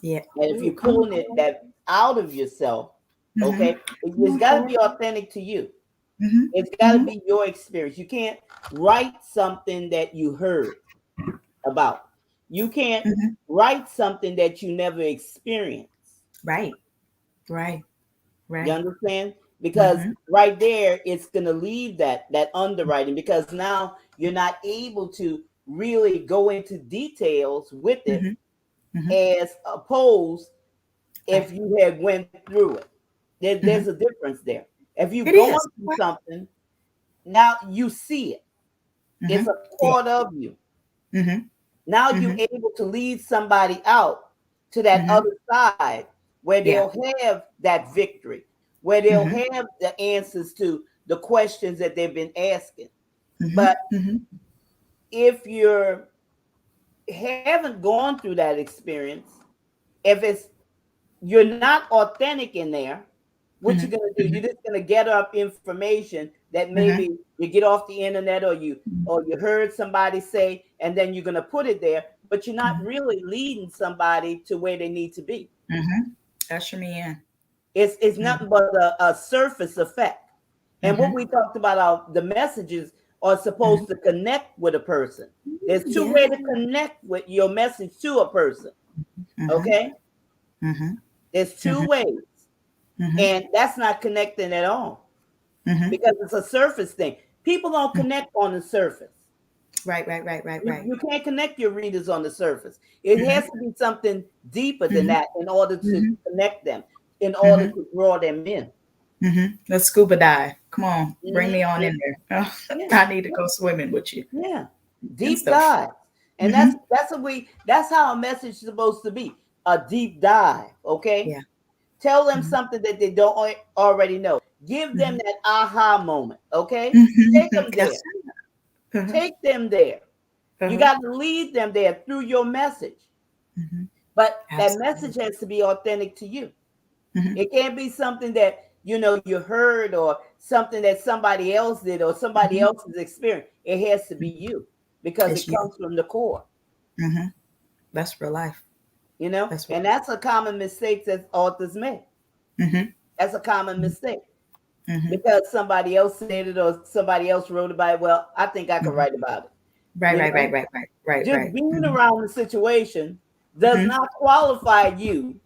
Yeah.
and if
Ooh,
you're
come on,
pulling it
Cole.
that out of yourself,
Mm-hmm.
okay,
Come
it's
on,
got to
Cole.
be authentic to you.
Mm-hmm.
It's got to
Mm-hmm.
be your experience. You can't write something that you heard about. You can't
Mm-hmm.
write something that you never experienced.
Right. Right.
You
Right.
understand? Because
Mm-hmm.
right there, it's going to leave that underwriting, because now you're not able to really go into details with it,
Mm-hmm. Mm-hmm.
as opposed
Right.
if you had went through it. There's
Mm-hmm.
a difference there. If you've
It
gone
is.
through
Right.
something, now you see it. It's
Mm-hmm.
a
Yeah.
part of you.
Mm-hmm.
Now you're
Mm-hmm.
able to lead somebody out to that
Mm-hmm.
other side where
Yeah.
they'll have that victory, where they'll
Mm-hmm.
have the answers to the questions that they've been asking.
Mm-hmm.
But
Mm-hmm.
if you haven't gone through that experience, if you're not authentic in there, what you're gonna do?
Mm-hmm.
You're just gonna get up information that
Mm-hmm.
maybe you get off the internet, or you heard somebody say, and then you're gonna put it there, but you're not
Mm-hmm.
really leading somebody to where they need to be.
Mm-hmm. Usher me in.
It's
Mm-hmm.
nothing but a surface effect. And what
Mm-hmm.
we talked about, the messages are
Mm-hmm.
supposed to connect with a person. There's two
Yeah.
ways to connect with your message to a person.
Mm-hmm.
Okay,
Mm-hmm.
there's two
Mm-hmm.
ways,
Mm-hmm.
and that's not connecting at all,
Mm-hmm.
because it's a surface thing. People don't connect on the surface.
Right, right, right, right, right.
You can't connect your readers on the surface. It
Mm-hmm.
has to be something deeper than
Mm-hmm.
that in order to
Mm-hmm.
connect them, in order
Mm-hmm.
to draw them in.
Mm-hmm. Let's scuba dive. Come on, bring me on
Mhm.
in there.
Yeah,
I need to go swimming with you
yeah.
and
Deep
stuff.
dive. And
Mm-hmm.
that's how a message is supposed to be. A deep dive, okay?
Yeah.
Tell them
Mm-hmm.
something that they don't already know. Give them
Mm-hmm.
that aha moment, okay? Take
Mm-hmm.
them there.
That's uh-huh.
Take them there. You
Uh-huh.
got to lead them there through your message.
Mm-hmm.
But that
Absolutely.
message has to be authentic to you.
Mm-hmm.
It can't be something that you heard, or something that somebody else did, or somebody
Mm-hmm.
else's experience. It has to be you, because it
It's you.
comes from the core.
Mm-hmm. That's real life. That's real.
And that's a common mistake that authors make.
Mm-hmm.
That's a common mistake
Mm-hmm.
because somebody else said it or somebody else wrote about it. Well, I think I could
Mm-hmm.
write about it.
Right,
You
right,
know,
right, right, right, right,
just
right.
being
Mm-hmm.
around the situation does
Mm-hmm.
not qualify you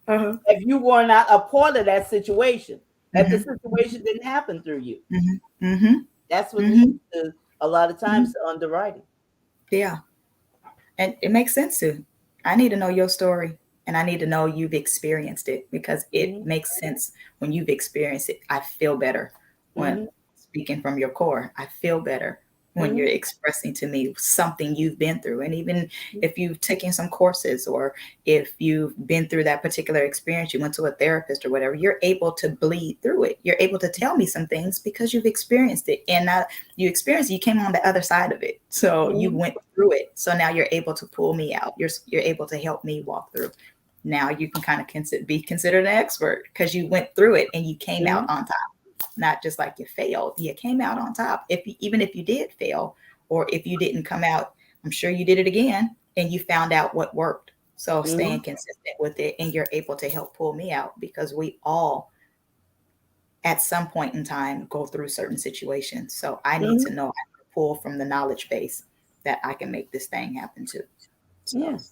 Uh-huh.
if you were not a part of that situation, if the
Mm-hmm.
situation didn't happen through you.
Mm-hmm. Mm-hmm.
That's what
Mm-hmm.
leads to a lot of
Mm-hmm.
times to underwriting.
Yeah. And it makes sense to. I need to know your story and I need to know you've experienced it because it
Hmm.
makes sense when you've experienced it. I feel better when
Hmm.
speaking from your core. I feel better when you're
Hmm.
expressing to me something you've been through. And even if you've taken some courses or if you've been through that particular experience, you went to a therapist or whatever, you're able to bleed through it. You're able to tell me some things because you've experienced it. And you experienced it, you came on the other side of it. So you
Hmm.
went through it. So now you're able to pull me out. You're able to help me walk through. Now you can kind of be considered an expert because you went through it and you came out
Hmm.
on top. Not just like you failed, you came out on top. Even if you did fail, or if you didn't come out, I'm sure you did it again and you found out what worked. So
Hmm.
staying consistent with it, and you're able to help pull me out because we all at some point in time go through certain situations. So I need
Hmm.
to know, I can pull from the knowledge base that I can make this thing happen too. So
Yes.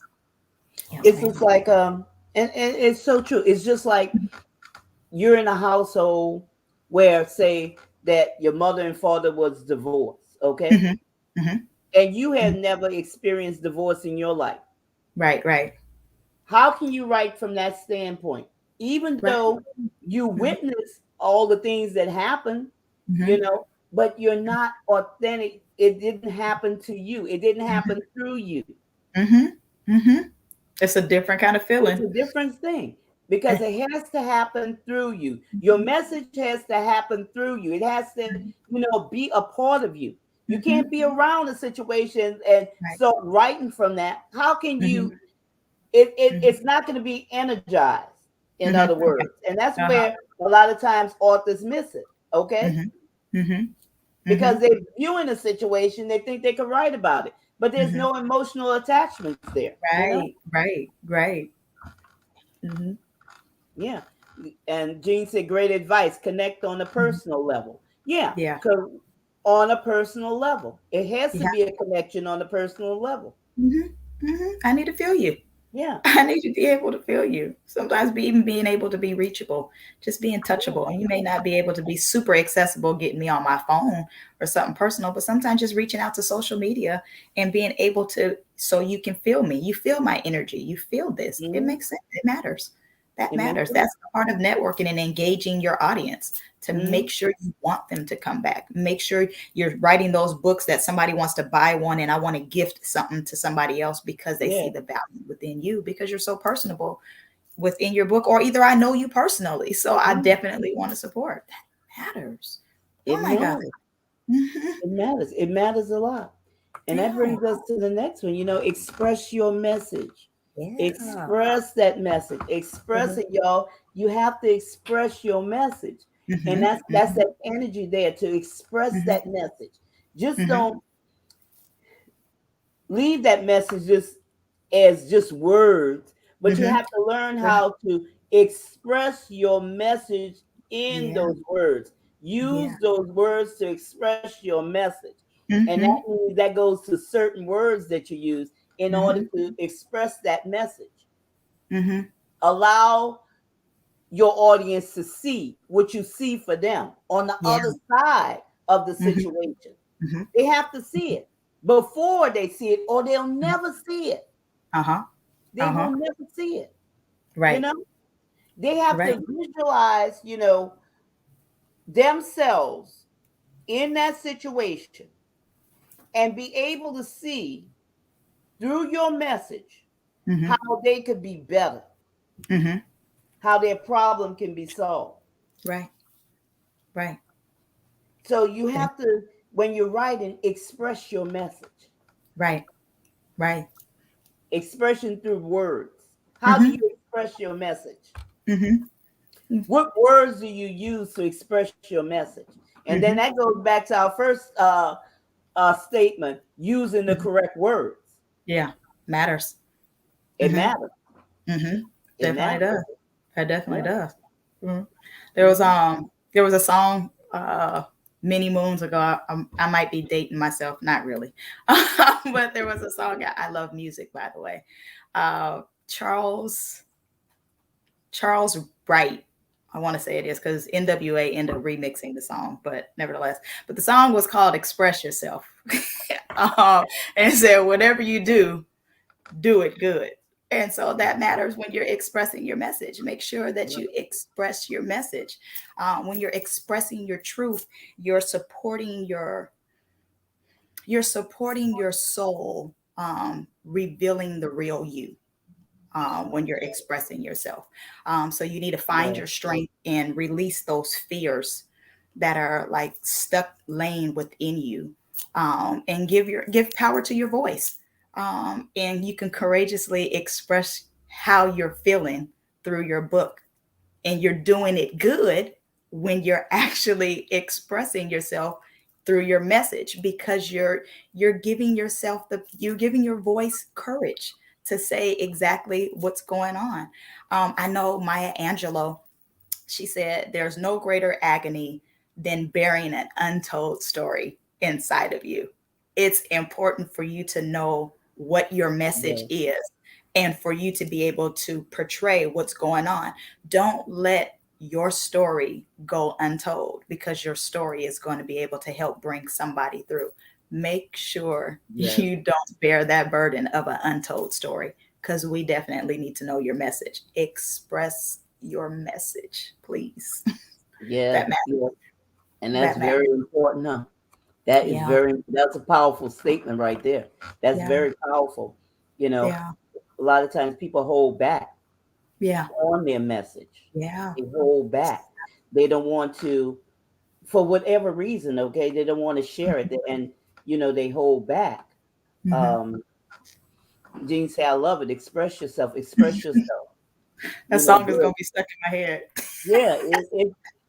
yes,
It's
ma'am.
just like and it's so true. It's just like you're in a household where say that your mother and father was divorced, okay?
Mm-hmm. Mm-hmm.
And you
Mm-hmm.
have never experienced divorce in your life.
Right, right,
How can you write from that standpoint? Even
right.
though you
Mm-hmm.
witness all the things that happen,
Mm-hmm.
but you're not authentic. It didn't happen to you. It didn't happen through you.
Mm-hmm. Mm-hmm. It's a different kind of
It's
feeling.
a different thing because
Eh,
it has to happen through you. Your message has to happen through you. It has to, be a part of you. You
mhm.
can't be around a situation and
Right.
start writing from that. How can
Mhm,
you? It's
mhm,
not going to be energized. In
mhm.
other
Okay.
words, and that's
Uh-huh.
where a lot of times authors miss it. Okay,
Mhm, mhm,
because
mhm,
they're viewing a situation, they think they can write about it, but there's
mhm.
no emotional attachments there.
Right, right, right. Mhm.
Yeah. And Gene said, great advice. Connect on a
Mhm.
personal level. Yeah.
Yeah.
On a personal level. It has to
Yeah.
be a connection on a personal level.
Mhm, mhm. I need to feel you.
Yeah.
I need to be able to feel you. Sometimes even being able to be reachable, just being
Yeah.
touchable. And you may not be able to be super accessible, getting me on my phone or something personal, but sometimes just reaching out to social media and being able to, so you can feel me. You feel my energy. You feel this. It
Mm-hmm.
makes sense. It matters. That
It makes
matters.
sense.
That's the part of networking and engaging your audience to
Mm-hmm.
make sure you want them to come back. Make sure you're writing those books that somebody wants to buy one and I want to gift something to somebody else because they
Yeah.
see the value within you because you're so personable within your book, or either I know you personally. So I
Mm-hmm.
definitely want to support. That matters.
It
Oh my God.
matters.
Mhm.
It matters. It matters a lot. And that
Yeah.
brings us to the next one. Express your message.
Yeah.
Express that message. Express
Mhm.
it, y'all. You have to express your message. And
Mhm.
that's
Mhm.
that energy there to express
Mhm.
that message. Just
Mhm.
don't leave that message just as just words, but you
Mhm.
have to learn
Right.
how to express your message in
Yeah.
those words.
Yeah.
Use those words to express your message. And that
Mhm.
means that goes to certain words that you use in order
Mhm.
to express that message.
Mhm.
Allow your audience to see what you see for them on the
Yeah.
other side of the
Mhm.
situation.
Mhm.
They have to see it before they see it, or they'll
Mhm.
never see it.
Uh-huh.
They
Uh-huh.
will never see it. You
Right.
know, they have
Right.
to visualize, themselves in that situation and be able to see through your message how
Mhm.
they could be better,
Mhm.
how their problem can be solved.
Right. Right.
So you
And
have to, when you're writing, express your message.
right. Right.
Expression through words. How do
Mhm.
you express your message?
Mhm.
What words do you use to express your message? And then that
Mhm.
goes back to our first statement, using the
Mhm.
correct words.
Yeah. Matters.
It matters.
Mhm.
It
Definitely
matters.
does. That definitely
Yeah.
does. Mhm. There was
Hmm.
um there was a song many moons ago. I might be dating myself, not really, but there was a song. I love music, by the way. Uh, Charles Charles Wright. I want to say it is because NWA ended up remixing the song, but nevertheless, but the song was called "Express Yourself," and it said, "Whatever you do it good." And so that matters when you're expressing your message. Make sure that you express your message. When you're expressing your truth, you're supporting your soul, revealing the real you when you're expressing yourself. So you need to find
Yeah.
your strength and release those fears that are like stuck laying within you, and give power to your voice. And you can courageously express how you're feeling through your book, and you're doing it good when you're actually expressing yourself through your message, because you're giving your voice courage to say exactly what's going on. I know Maya Angelou, she said there's no greater agony than bearing an untold story inside of you. It's important for you to know what your message
Yeah.
is and for you to be able to portray what's going on. Don't let your story go untold, because your story is going to be able to help bring somebody through. Make sure
Yes.
you don't bear that burden of an untold story, because we definitely need to know your message. Express your message, please.
Yes.
That matters.
Yes. And that's
That matters.
very important, huh? That is
Yeah.
that's a powerful statement right there. That's
Yeah.
very powerful. You know,
Yeah.
a lot of times people hold back
Yeah.
on their message.
Yeah.
They hold back. They don't want to, for whatever reason, okay, they don't want to share it. And, they hold back.
Mm-hmm.
Um, Jean say, I love it. Express yourself. Express yourself.
That song is
Good.
gonna be stuck in my head.
Yeah,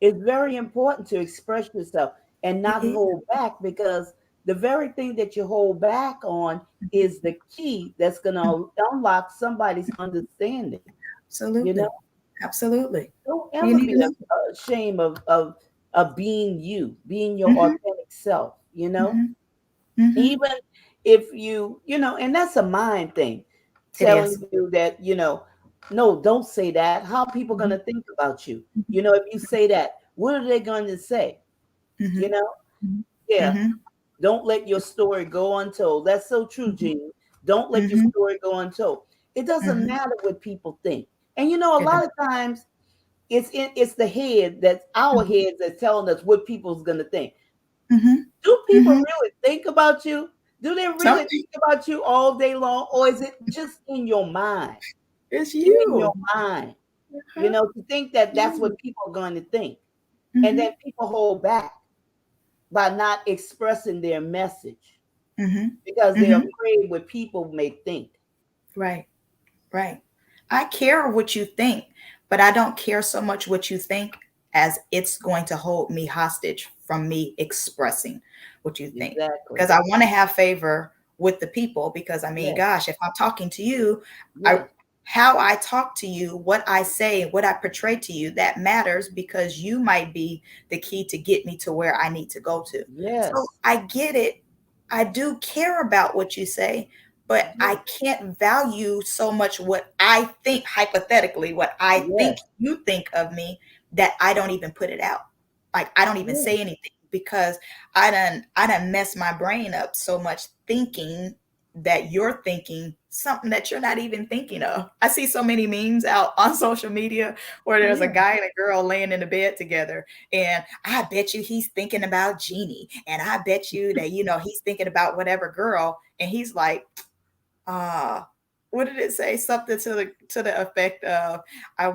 it's very important to express yourself and
It
not
is.
hold back, because the very thing that you hold back on is the key that's going to unlock somebody's understanding. You know,
Absolutely. Absolutely.
don't
You
ever
need
be
to know.
ashamed of being you, being your
Mm-hmm.
authentic self.
Mm-hmm. Mm-hmm.
Even if and that's a mind thing,
It is.
telling you that, no, don't say that. How are people going
Mm-hmm.
to think about you? If you say that, what are they going to say?
Mm-hmm.
You know, yeah.
Mm-hmm.
Don't let your story go untold. That's so true,
Mm-hmm.
Jean. Don't let your
Mm-hmm.
story go untold. It doesn't
Mm-hmm.
matter what people think. And a
It does.
lot of times it's the head, that's our heads, that's telling us what people's gonna think.
Mm-hmm.
Do people
Mm-hmm.
really think about you? Do they really
Something.
think about you all day long? Or is it just in your mind?
It's
In your
you.
mind,
Uh-huh.
to think that that's
You.
what people are going to think. And
Mm-hmm.
then people hold back by not expressing their message
Mm-hmm.
because they're
Mm-hmm.
afraid what people may think.
Right. Right. I care what you think, but I don't care so much what you think as it's going to hold me hostage from me expressing what you think.
Exactly.
Because I want to have favor with the people. Because I mean,
Yes.
gosh, if I'm talking to you, I
Yes.
how I talk to you, what I say, what I portray to you, that matters, because you might be the key to get me to where I need to go to. So
Yes.
I get it. I do care about what you say, but I can't value so much what I think, hypothetically, what I think
Yes.
you think of me, that I don't even put it out. Like I don't even
Yes.
say anything, because I done messed my brain up so much thinking that you're thinking something that you're not even thinking of. I see so many memes out on social media where there's a
Yeah.
guy and a girl laying in the bed together, and I bet you he's thinking about Jeannie, and I bet you that he's thinking about whatever girl, and he's like, uh what did it say? Something to the effect of, I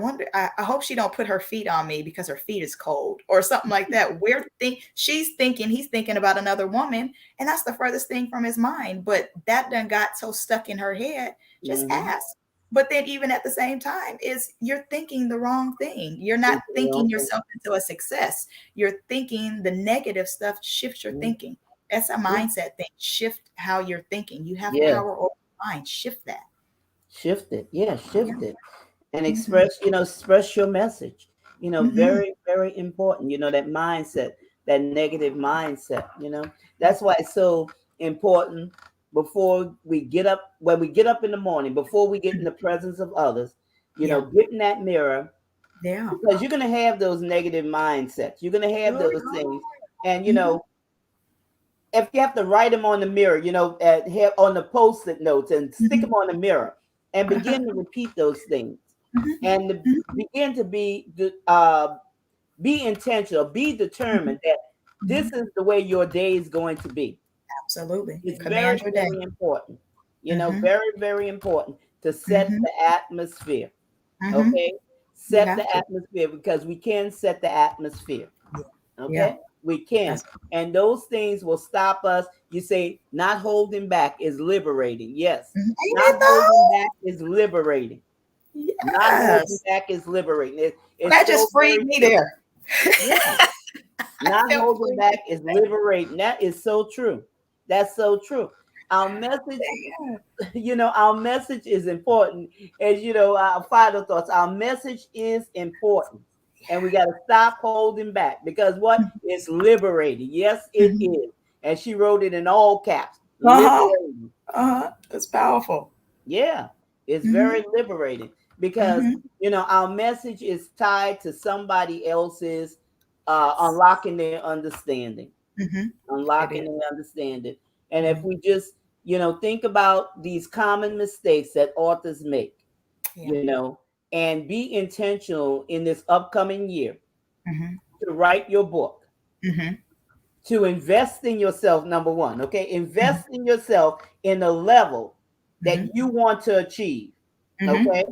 hope she don't put her feet on me because her feet is cold, or something like that. He's thinking about another woman, and that's the furthest thing from his mind. But that done got so stuck in her head. Just
Mm-hmm.
ask. But then, even at the same time, is you're thinking the wrong thing. You're not
It's the
thinking
wrong thing.
yourself into a success. You're thinking the negative stuff. Shift your
Mhm.
thinking. That's a
Yeah.
mindset thing. Shift how you're thinking. You have
Yes.
power over mind. Shift that.
Shift it. Yeah,
Yeah.
shift it. And
Mhm.
express your message.
Mhm.
Very, very important. That mindset, that negative mindset.
Yeah.
That's why it's so important before we get up, when we get up in the morning, before we get in the presence of others,
Yeah.
get in that mirror,
Yeah.
because you're going to have those negative mindsets. You're going to have
Oh,
those things. And,
mhm.
if you have to write them on the mirror, have on the post-it notes and stick them
Mhm.
on the mirror and begin to repeat those things
Mhm.
and
Mhm.
begin to be intentional, be
Mhm.
determined that this
Mhm.
is the way your day is going to be.
Absolutely.
It's very,
Command your day.
very important.
Mhm.
Very, very important to set
Mhm.
the atmosphere.
Mhm.
Okay,
You
set the
have to.
atmosphere, because we can set the atmosphere.
Yeah. Yeah.
Okay, we can.
That's
And those things will stop us. You say, not holding back is liberating. Yes,
mhm. Ain't
not
it
holding
though?
back is liberating. Not holding
Yes.
back is liberating.
Well,
It's
that
so
just freed
very
me
true.
there.
Yeah,
I
not
felt
holding
free.
back is liberating. That is so true. That's so true. Our message,
Yeah.
our message is important. As our final thoughts, our message is important. And we got to stop holding back, because what is liberating? Yes, it
Mhm.
is. And she wrote it in all caps,
Uh-huh.
liberating.
Uh-huh. That's powerful.
Yeah, it's
Mhm.
very liberating, because
Mhm.
our message is tied to somebody else's unlocking their understanding,
Mhm. It
unlocking
is.
their understanding. And if
Mhm.
we just think about these common mistakes that authors make,
Yeah.
you know, and be intentional in this upcoming year
Mhm.
to write your book,
Mhm.
to invest in yourself, number one. Okay,
Mhm.
invest in yourself in a level that
Mhm.
you want to achieve.
Mhm.
Okay,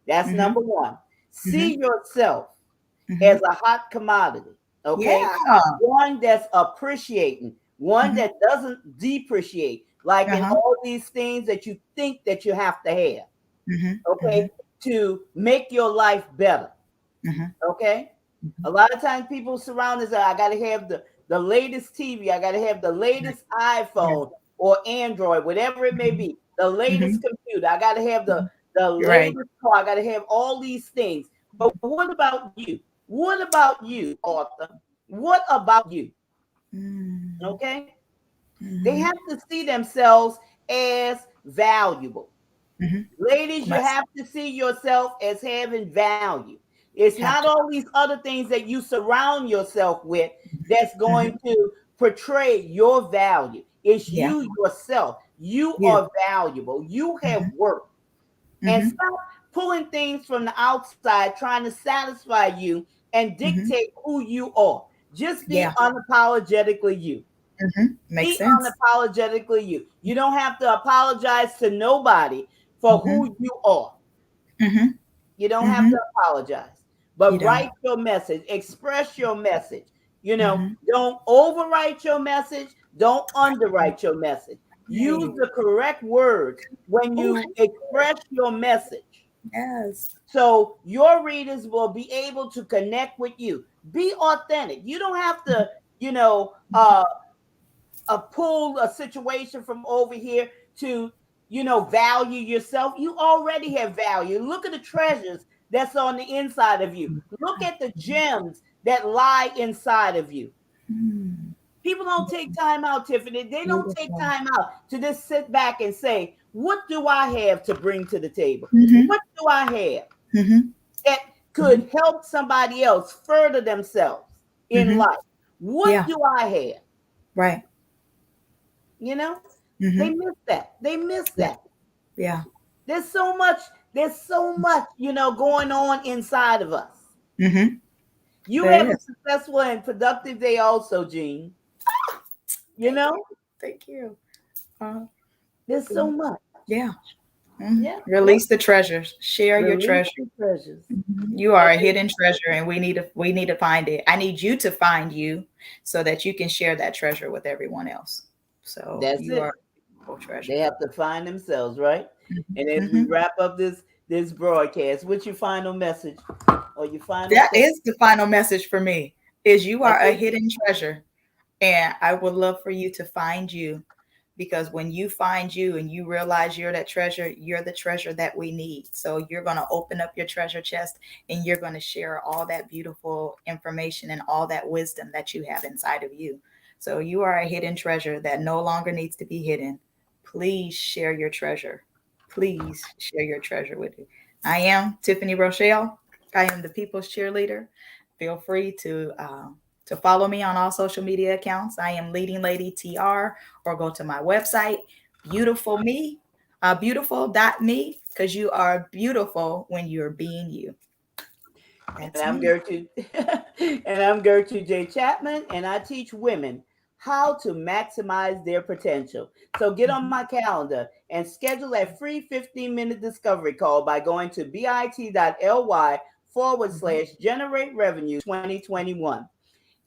that's
Mhm.
number one. See
Mhm.
yourself as
Mhm.
a hot commodity. Okay,
Yeah.
one that's appreciating, one
Mhm.
that doesn't depreciate, like in
Uh-huh.
all these things that you think that you have to have.
Mhm.
Okay,
Mhm.
to make your life better.
Mhm.
Okay,
Mhm.
a lot of times people surround us. I got to have the latest TV. I got to have the
Right.
latest
Yeah.
iPhone or Android, whatever it may
Mhm.
be. The latest
Mhm.
computer. I got to have the
Mhm.
the
You're right.
latest car. I got to have all these things. But what about you? What about you, author? What about you?
Mhm.
Okay, they
Mhm.
have to see themselves as valuable.
Mhm.
Ladies, you
Must
have to see yourself as having value. It's
have
not
to.
all these other things that you surround yourself with that's going
Mhm.
to portray your value. It's
Yeah.
you yourself. You
You.
are valuable. You have
Mhm.
worth. And
Mhm.
stop pulling things from the outside, trying to satisfy you and
Mhm.
dictate who you are. Just be
Yeah.
unapologetically you.
Mhm. Makes
Be
sense.
unapologetically you. You don't have to apologize to nobody for
Mhm.
who you are.
Mhm.
You don't have to
Mhm.
apologize,
You
but
don't.
write your message, express your message.
Mhm.
Don't overwrite your message, don't underwrite your message. Use
Right.
the correct words when
Oh,
you express your message,
yes.
so your readers will be able to connect with you. Be authentic. You don't have to, you know, uh, pull a situation from over here to value yourself. You already have value. Look at the treasures that's on the inside of you. Look at the gems that lie inside of you.
Mm.
People don't take time out, Tiffany. They don't take
Beautiful.
time out to just sit back and say, what do I have to bring to the table?
Mhm.
What do I have
Mhm.
that
Mhm.
could help somebody else further themselves in
Mhm.
life? What
Yeah.
do I have?
Right.
you know they
Mhm.
miss that. They miss
Yeah.
that.
Yeah.
There's so much. There's so much, going on inside of us.
Mhm.
You
There
have a
is.
successful and productive day, also, Jean. You
Thank you.
know,
Thank you. Uh,
there's so much.
yeah. Mhm.
Yeah, yeah.
Release the treasures. Share your
Release
treasure.
the treasures.
You are a
Okay,
hidden treasure, and we need to find it. I need you to find you so that you can share that treasure with everyone else. So
that's
you are
it.
a beautiful treasure.
They have to find themselves, right? And as we
Mhm.
wrap up this broadcast, what's your final message or your final
That
thought?
is the final message for me. Is you are
That's
a
it.
hidden treasure, and I would love for you to find you because when you find you and you realize you're the treasure that we need. So you're going to open up your treasure chest and you're going to share all that beautiful information and all that wisdom that you have inside of you. So you are a hidden treasure that no longer needs to be hidden. Please share your treasure. Please share your treasure with you. I am Tiffany Rochelle. I am the People's Cheerleader. Feel free to follow me on all social media accounts. I am Leading Lady TR, or go to my website, beautiful me, beautiful.me, because you are beautiful when you're being you.
And
That's
I'm
me.
Gertrude, and I'm Gertrude J. Chapman, and I teach women how to maximize their potential. So get on
Mhm.
my calendar and schedule a free 15-minute discovery call by going to
Mhm.
bit.ly/generate revenue 2021.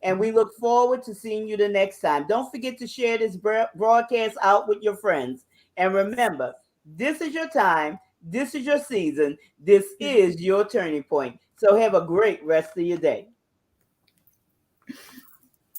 And we look forward to seeing you the next time. Don't forget to share this broadcast out with your friends. And remember, this is your time, this is your season, this
Mhm.
is your turning point. So have a great rest of your day.